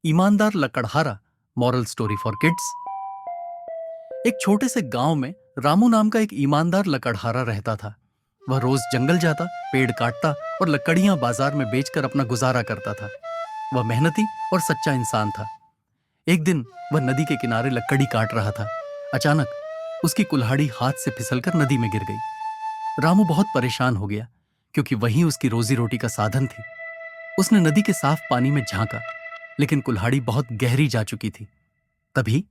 ईमानदार लकड़हारा moral story for kids. एक छोटे से गांव में रामू नाम का एक ईमानदार लकड़हारा रहता था। वह रोज जंगल जाता, पेड़ काटता और लकड़ियां बाजार में बेचकर अपना गुजारा करता था। वह मेहनती और सच्चा इंसान था। एक दिन वह नदी के किनारे लकड़ी काट रहा था। अचानक उसकी कुल्हाड़ी हाथ से फिसलकर नदी में गिर गई। रामू बहुत परेशान हो गया क्योंकि वही उसकी रोजी रोटी का साधन थी। उसने नदी के साफ पानी में झांका, लेकिन कुल्हाड़ी बहुत गहरी जा चुकी थी। तभी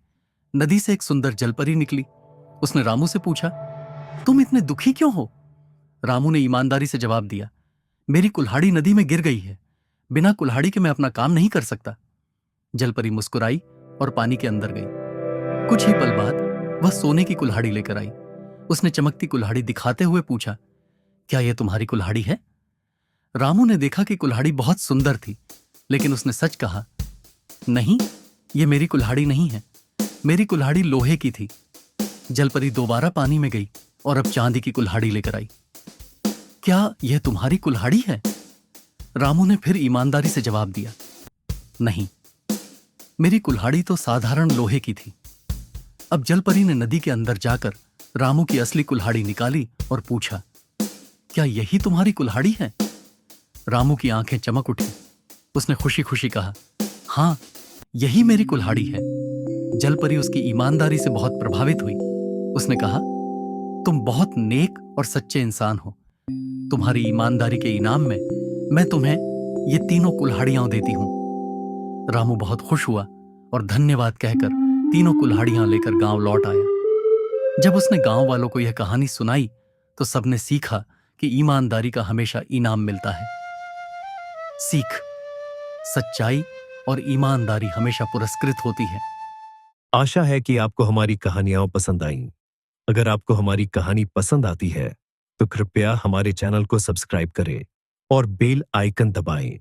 नदी से एक सुंदर जलपरी निकली। उसने रामू से पूछा, तुम इतने दुखी क्यों हो? रामू ने ईमानदारी से जवाब दिया, मेरी कुल्हाड़ी नदी में गिर गई है। बिना कुल्हाड़ी के मैं अपना काम नहीं कर सकता। जलपरी मुस्कुराई और पानी के अंदर गई। कुछ ही पल बाद वह सोने की कुल्हाड़ी लेकर आई। उसने चमकती कुल्हाड़ी दिखाते हुए पूछा, क्या यह तुम्हारी कुल्हाड़ी है? रामू ने देखा कि कुल्हाड़ी बहुत सुंदर थी, लेकिन उसने सच कहा, नहीं, यह मेरी कुल्हाड़ी नहीं है। मेरी कुल्हाड़ी लोहे की थी। जलपरी दोबारा पानी में गई और अब चांदी की कुल्हाड़ी लेकर आई। क्या यह तुम्हारी कुल्हाड़ी है? रामू ने फिर ईमानदारी से जवाब दिया, नहीं, मेरी कुल्हाड़ी तो साधारण लोहे की थी। अब जलपरी ने नदी के अंदर जाकर रामू की असली कुल्हाड़ी निकाली और पूछा, क्या यही तुम्हारी कुल्हाड़ी है? रामू की आंखें चमक उठी। उसने खुशी खुशी कहा, हां, यही मेरी कुल्हाड़ी है। जलपरी उसकी ईमानदारी से बहुत प्रभावित हुई। उसने कहा, तुम बहुत नेक और सच्चे इंसान हो। तुम्हारी ईमानदारी के इनाम में मैं तुम्हें ये तीनों कुल्हाड़ियां देती हूं। रामू बहुत खुश हुआ और धन्यवाद कहकर तीनों कुल्हाड़ियां लेकर गांव लौट आया। जब उसने गांव वालों को यह कहानी सुनाई तो सबने सीखा कि ईमानदारी का हमेशा इनाम मिलता है। सीख, सच्चाई और ईमानदारी हमेशा पुरस्कृत होती है। आशा है कि आपको हमारी कहानियां पसंद आईं। अगर आपको हमारी कहानी पसंद आती है तो कृपया हमारे चैनल को सब्सक्राइब करें और बेल आइकन दबाएं